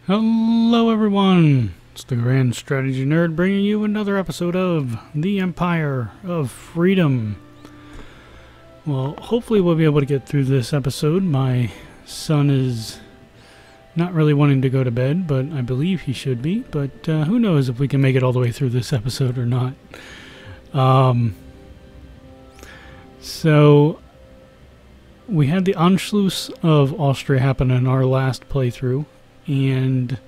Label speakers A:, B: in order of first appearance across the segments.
A: Hello everyone, it's the Grand Strategy Nerd bringing you another episode of The Empire of Freedom. Well, hopefully we'll be able to get through this episode. My son is not really wanting to go to bed, but I believe he should be. But who knows if we can make it all the way through this episode or not. So we had the Anschluss of Austria happen in our last playthrough. And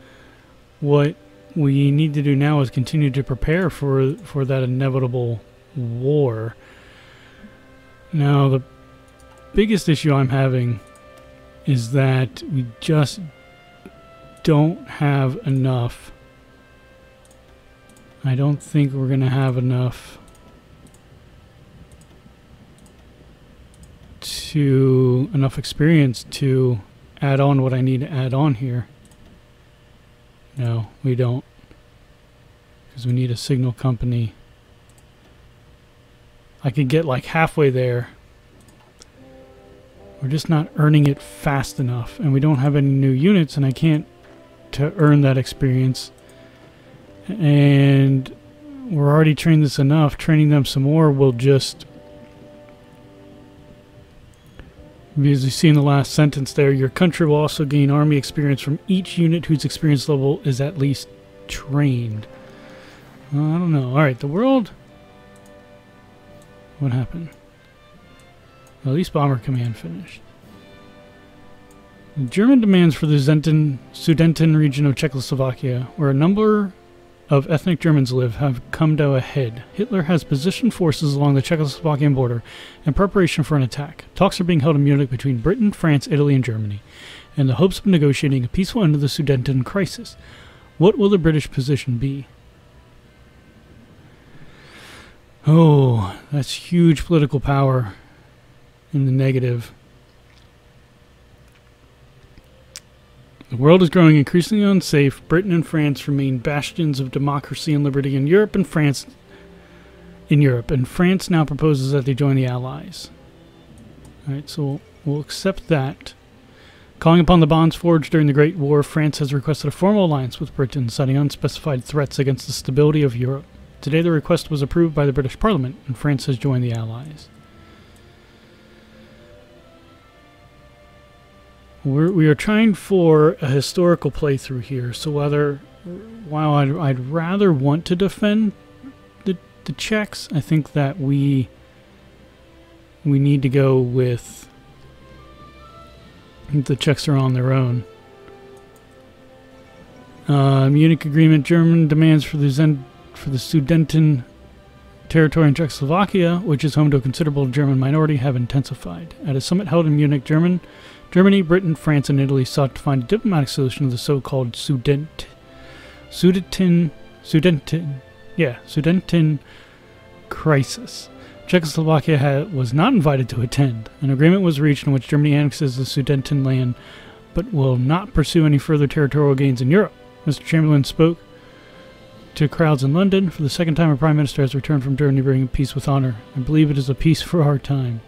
A: what we need to do now is continue to prepare for that inevitable war. Now, the biggest issue I'm having is that we just don't have enough. I don't think we're going to have enough experience to add on what I need to add on here. No, we don't. Because we need a signal company. I could get like halfway there. We're just not earning it fast enough. And we don't have any new units, and I can't to earn that experience. And we're already trained this enough. Training them some more will just... As you see in the last sentence there, your country will also gain army experience from each unit whose experience level is at least trained. I don't know. Alright, the world... What happened? Well, at least Bomber Command finished. The German demands for the Sudeten region of Czechoslovakia, where a number of ethnic Germans live, have come to a head. Hitler has positioned forces along the Czechoslovakian border in preparation for an attack. Talks are being held in Munich between Britain, France, Italy, and Germany, in the hopes of negotiating a peaceful end to the Sudeten crisis. What will the British position be? Oh, that's huge political power in the negative. The world is growing increasingly unsafe. Britain and France remain bastions of democracy and liberty in Europe, and France now proposes that they join the Allies. Alright, so we'll accept that. Calling upon the bonds forged during the Great War, France has requested a formal alliance with Britain, citing unspecified threats against the stability of Europe. Today the request was approved by the British Parliament, and France has joined the Allies. We are trying for a historical playthrough here, so while I'd rather want to defend the Czechs, I think that we need to go with the Czechs are on their own. Munich Agreement. German demands for the Sudeten territory in Czechoslovakia, which is home to a considerable German minority, have intensified. At a summit held in Munich, Germany, Britain, France, and Italy sought to find a diplomatic solution to the so-called Sudeten crisis. Czechoslovakia was not invited to attend. An agreement was reached in which Germany annexes the Sudeten land, but will not pursue any further territorial gains in Europe. Mr. Chamberlain spoke to crowds in London. For the second time, a prime minister has returned from Germany bringing peace with honor. I believe it is a peace for our time.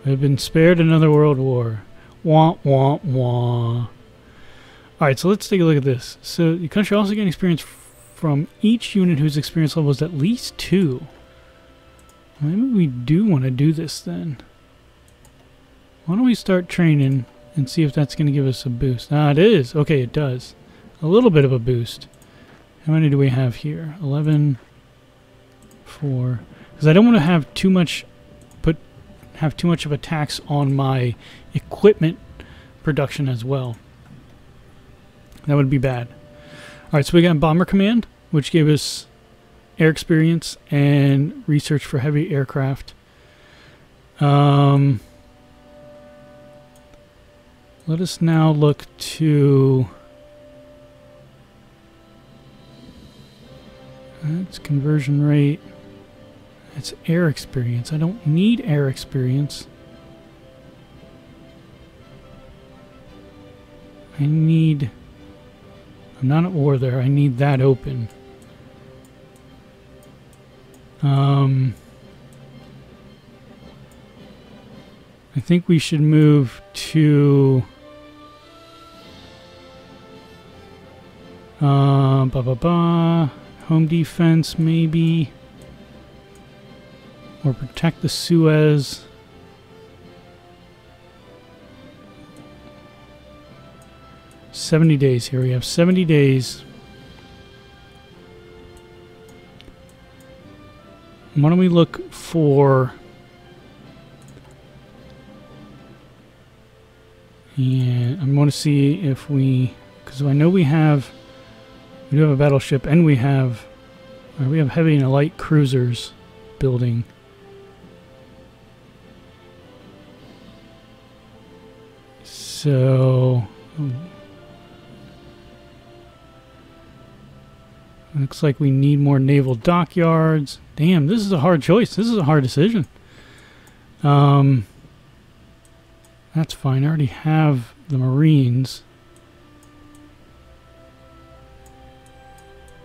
A: We have been spared another world war. Wah, wah, wah. Alright, so let's take a look at this. So, the country also gained experience from each unit whose experience level is at least 2. Maybe we do want to do this then. Why don't we start training and see if that's going to give us a boost. Ah, it is. Okay, it does. A little bit of a boost. How many do we have here? 11, 4. Because I don't want to have too much of a tax on my equipment production as well. That would be bad. Alright, so we got Bomber Command, which gave us air experience and research for heavy aircraft. Let us now look to... That's conversion rate. It's air experience. I don't need air experience. I'm not at war there. I need that open. I think we should move to Home defense, maybe. Or protect the Suez. $70 here. We have 70 days. Why don't we look for... Yeah, I'm going to see if we... Because I know we do have a battleship, and we have heavy and light cruisers building. So... Looks like we need more naval dockyards. Damn, this is a hard choice. This is a hard decision. That's fine. I already have the Marines.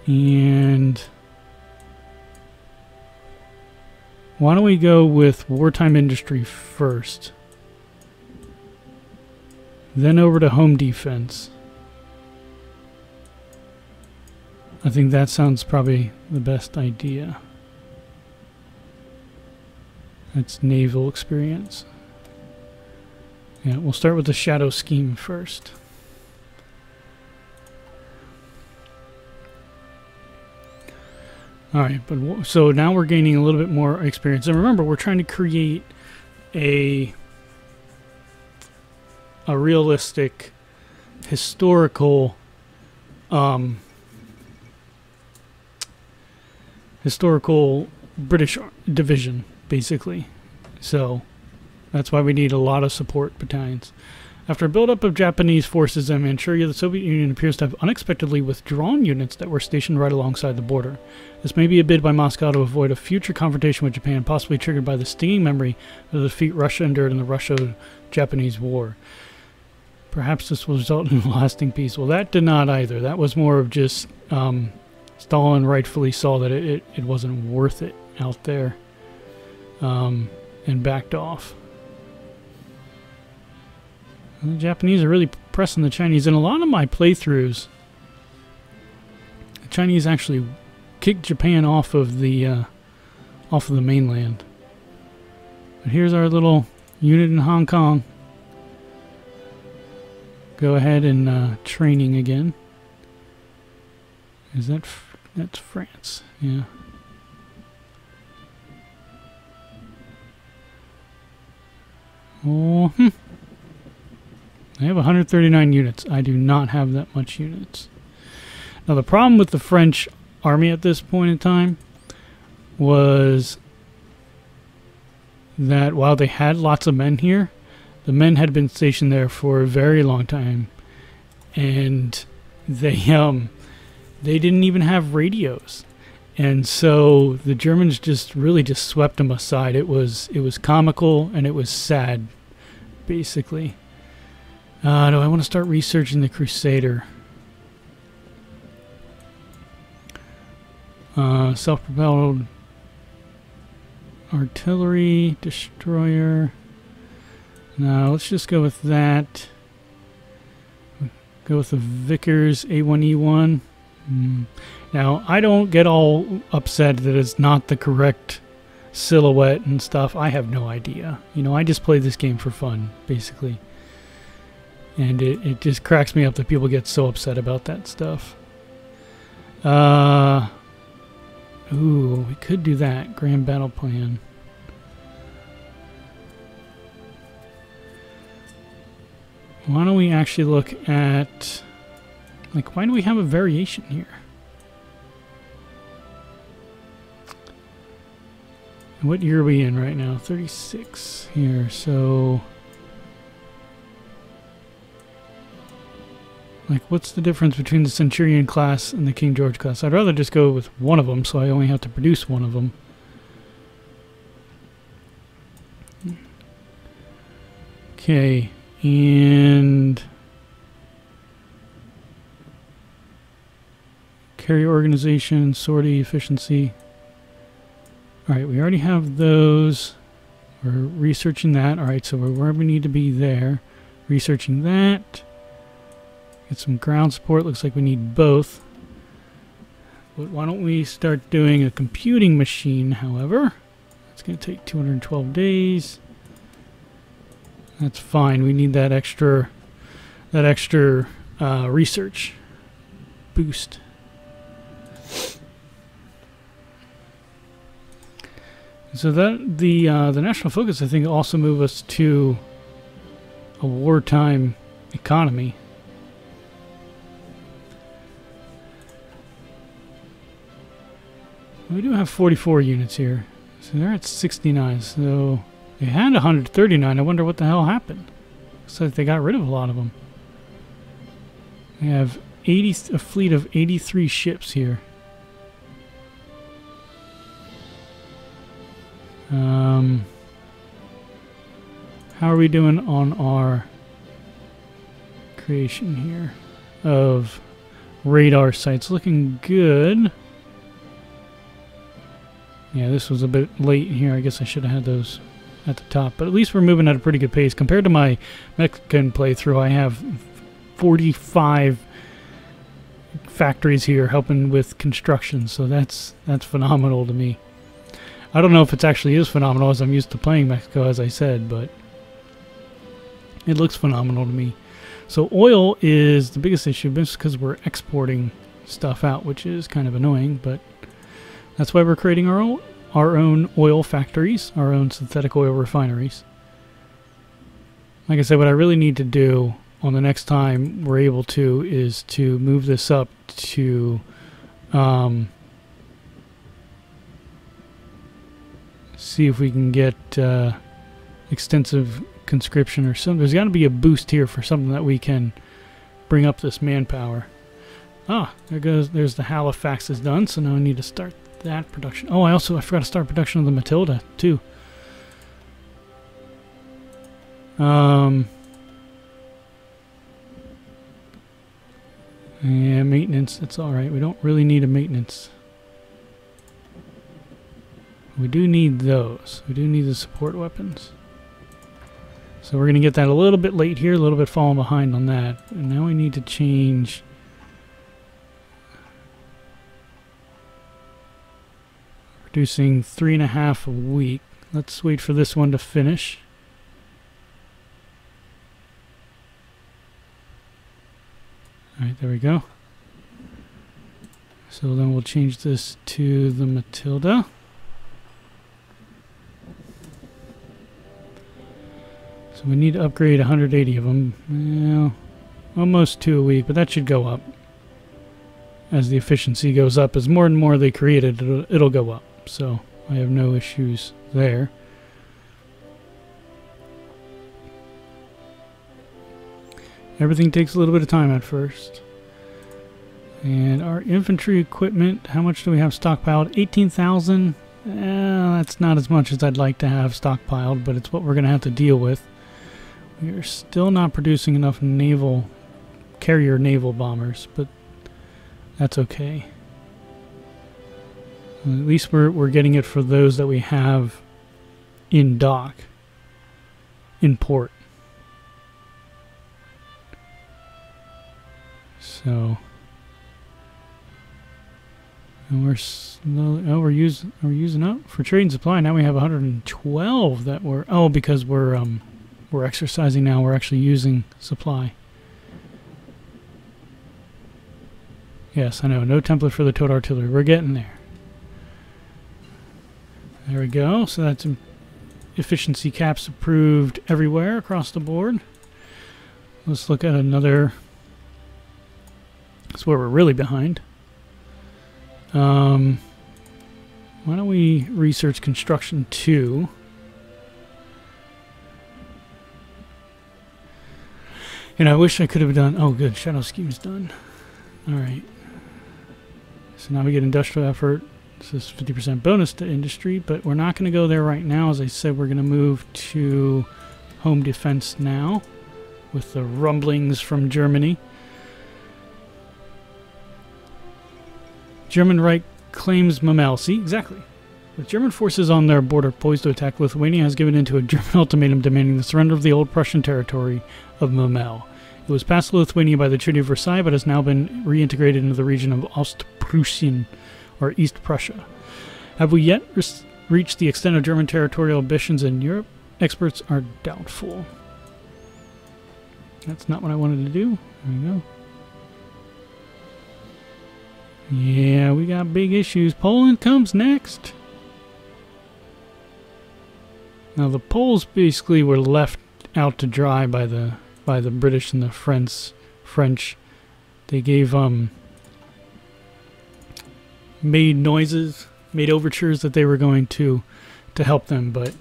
A: And why don't we go with wartime industry first? Then over to home defense. I think that sounds probably the best idea. That's naval experience. Yeah, we'll start with the shadow scheme first. Alright, but so now we're gaining a little bit more experience. And remember, we're trying to create a realistic, historical British division, basically. So that's why we need a lot of support battalions. After a buildup of Japanese forces in Manchuria, the Soviet Union appears to have unexpectedly withdrawn units that were stationed right alongside the border. This may be a bid by Moscow to avoid a future confrontation with Japan, possibly triggered by the stinging memory of the defeat Russia endured in the Russo-Japanese War. Perhaps this will result in a lasting peace. Well, that did not either. That was more of just... Stalin rightfully saw that it wasn't worth it out there, and backed off. And the Japanese are really pressing the Chinese. In a lot of my playthroughs, the Chinese actually kicked Japan off of the mainland. But here's our little unit in Hong Kong. Go ahead and training again. Is that... That's France, yeah. Oh, I have 139 units. I do not have that much units. Now, the problem with the French army at this point in time was that while they had lots of men here, the men had been stationed there for a very long time, and they didn't even have radios, and so the Germans just swept them aside. It was comical and it was sad, basically. Do I want to start researching the Crusader? Self-propelled artillery destroyer. No, let's just go with that. Go with the Vickers A1E1. Now, I don't get all upset that it's not the correct silhouette and stuff. I have no idea. You know, I just play this game for fun, basically. And it just cracks me up that people get so upset about that stuff. Ooh, we could do that. Grand battle plan. Why don't we actually look at... Like, why do we have a variation here? What year are we in right now? 36 here, so... Like, what's the difference between the Centurion class and the King George class? I'd rather just go with one of them, so I only have to produce one of them. Okay, and... Carrier organization, sortie, efficiency. Alright, we already have those. We're researching that. Alright, so we're where we need to be there. Researching that. Get some ground support. Looks like we need both. But why don't we start doing a computing machine, however? It's going to take 212 days. That's fine. We need that extra research boost. So that the national focus, I think, also move us to a wartime economy. We do have 44 units here, so they're at 69. So they had 139. I wonder what the hell happened. Looks like they got rid of a lot of them. We have a fleet of 83 ships here. How are we doing on our creation here of radar sites? Looking good. Yeah, this was a bit late here. I guess I should have had those at the top. But at least we're moving at a pretty good pace. Compared to my Mexican playthrough, I have 45 factories here helping with construction. So that's phenomenal to me. I don't know if it actually is phenomenal, as I'm used to playing Mexico, as I said, but it looks phenomenal to me. So oil is the biggest issue, just because we're exporting stuff out, which is kind of annoying, but that's why we're creating our own oil factories, our own synthetic oil refineries. Like I said, what I really need to do on the next time we're able to is to move this up to see if we can get extensive conscription or something. There's got to be a boost here for something that we can bring up this manpower. Ah, there's the Halifax is done, so now I need to start that production. Oh, I forgot to start production of the Matilda too. Yeah, maintenance, it's alright. We don't really need a maintenance. We do need those. We do need the support weapons. So we're going to get that a little bit late here, a little bit falling behind on that. And now we need to change. Producing 3.5 a week. Let's wait for this one to finish. Alright, there we go. So then we'll change this to the Matilda. So we need to upgrade 180 of them. Well, almost 2 a week, but that should go up. As the efficiency goes up, as more and more they created, it'll go up. So I have no issues there. Everything takes a little bit of time at first. And our infantry equipment, how much do we have stockpiled? 18,000. That's not as much as I'd like to have stockpiled, but it's what we're going to have to deal with. We are still not producing enough carrier naval bombers, but that's okay. At least we're getting it for those that we have in dock, in port. So, and we're slowly. Oh, we're using up for trade and supply. Now we have 112 that we're. Because we're exercising now. We're actually using supply. Yes, I know. No template for the towed artillery. We're getting there. There we go. So that's efficiency caps approved everywhere across the board. Let's look at another. That's where we're really behind. Why don't we research construction 2? And I wish I could have done. Oh, good. Shadow scheme's done. All right. So now we get industrial effort. This is 50% bonus to industry, but we're not going to go there right now. As I said, we're going to move to home defense now with the rumblings from Germany. German Reich claims Memel. See, exactly. With German forces on their border poised to attack, Lithuania has given in to a German ultimatum demanding the surrender of the old Prussian territory of Memel. It was passed to Lithuania by the Treaty of Versailles, but has now been reintegrated into the region of Ostpreußen, or East Prussia. Have we yet reached the extent of German territorial ambitions in Europe? Experts are doubtful. That's not what I wanted to do. There we go. Yeah, we got big issues. Poland comes next. Now the Poles basically were left out to dry by the British and the French. They gave made noises, made overtures that they were going to help them, but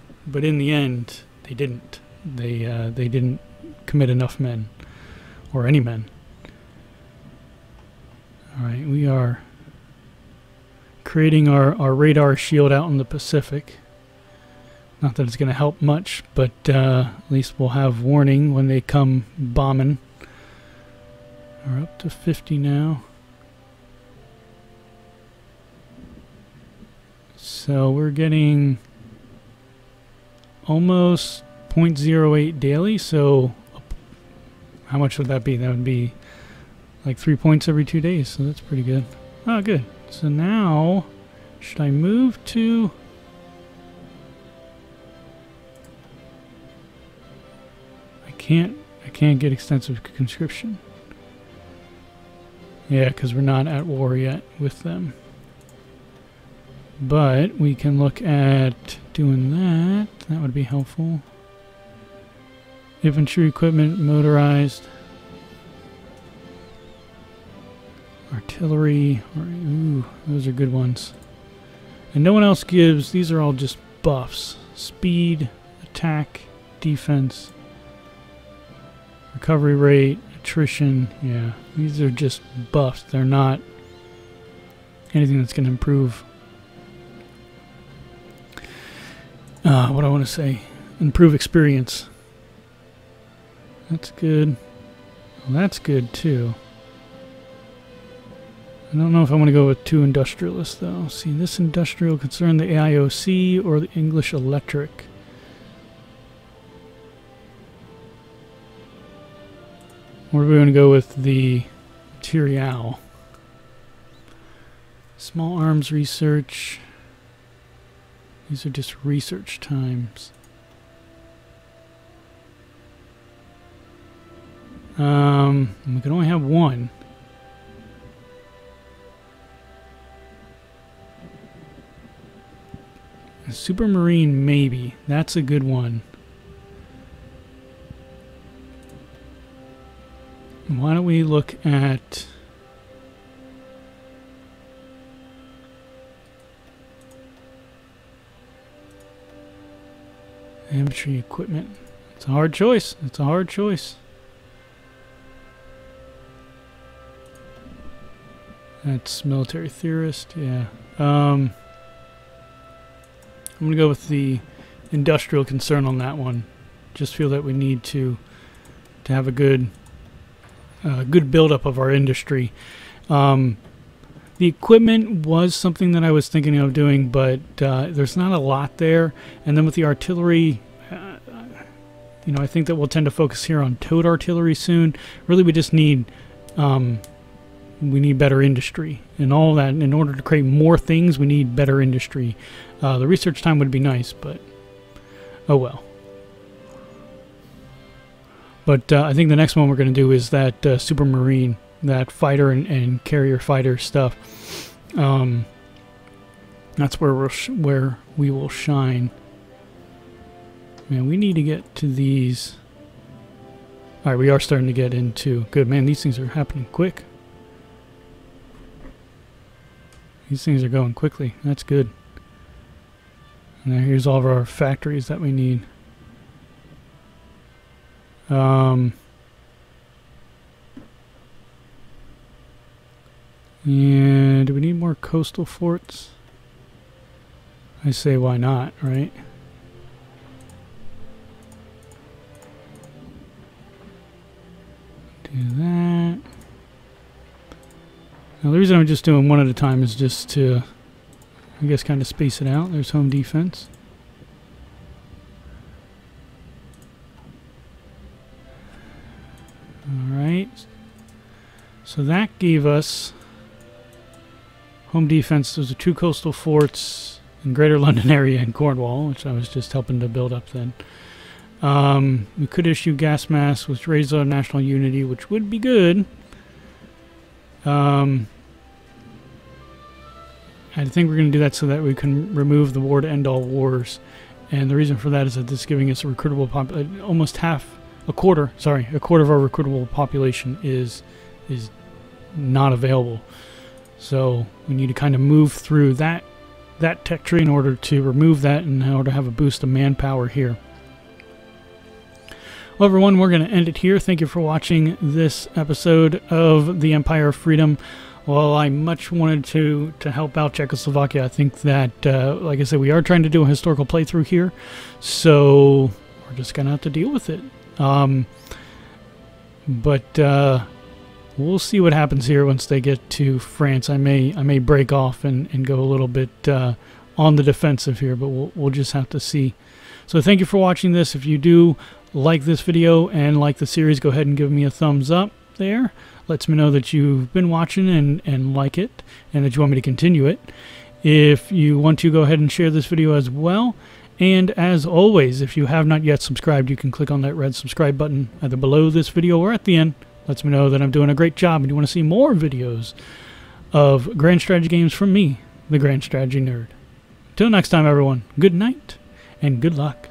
A: in the end they didn't. They didn't commit enough men, or any men. All right, we are creating our radar shield out in the Pacific. Not that it's going to help much, but at least we'll have warning when they come bombing. We're up to 50 now. So we're getting almost 0.08 daily, so how much would that be? That would be like 3 points every 2 days, so that's pretty good. Oh, good. So now, should I move to... I can't get extensive conscription. Yeah, because we're not at war yet with them. But we can look at doing that. That would be helpful. Infantry equipment, motorized. Artillery. Ooh, those are good ones. And no one else gives... These are all just buffs. Speed, attack, defense... Recovery rate, attrition, yeah. These are just buffs. They're not anything that's going to improve. What I want to say. Improve experience. That's good. Well, that's good too. I don't know if I want to go with 2 industrialists though. See, this industrial concern the AIOC or the English Electric. Or are we going to go with the material? Small arms research. These are just research times. We can only have one. A supermarine, maybe. That's a good one. Why don't we look at infantry equipment? It's a hard choice. It's a hard choice. That's military theorist, yeah. I'm going to go with the industrial concern on that one. Just feel that we need to have a good buildup of our industry. The equipment was something that I was thinking of doing, but there's not a lot there. And then with the artillery, you know, I think that we'll tend to focus here on towed artillery soon. Really, we just need we need better industry and all that. In order to create more things, we need better industry. The research time would be nice, but oh well. But I think the next one we're going to do is that supermarine, that fighter and carrier fighter stuff. That's where we will shine. Man, we need to get to these. All right, we are starting to get into good. Man, these things are happening quick. These things are going quickly. That's good. And then here's all of our factories that we need. And do we need more coastal forts? I say why not, right? Do that. Now the reason I'm just doing one at a time is just to, I guess, kind of space it out. There's home defense. So that gave us home defense. Those are 2 coastal forts in Greater London area and Cornwall, which I was just helping to build up then. We could issue gas masks, which raises our national unity, which would be good. I think we're going to do that so that we can remove the war to end all wars. And the reason for that is that this is giving us a recruitable almost a quarter of our recruitable population is not available. So we need to kind of move through that tech tree in order to remove that and in order to have a boost of manpower here. Well, everyone, we're going to end it here. Thank you for watching this episode of the Empire of Freedom. Well, I much wanted to help out Czechoslovakia. I think that, like I said, we are trying to do a historical playthrough here, so we're just going to have to deal with it. But we'll see what happens here once they get to France. I may break off and go a little bit on the defensive here, but we'll just have to see. So thank you for watching this. If you do like this video and like the series, go ahead and give me a thumbs up there. Lets me know that you've been watching and like it, and that you want me to continue it. If you want to, go ahead and share this video as well. And as always, if you have not yet subscribed, you can click on that red subscribe button either below this video or at the end. Lets me know that I'm doing a great job and you want to see more videos of Grand Strategy games from me, the Grand Strategy Nerd. Till next time, everyone, good night and good luck.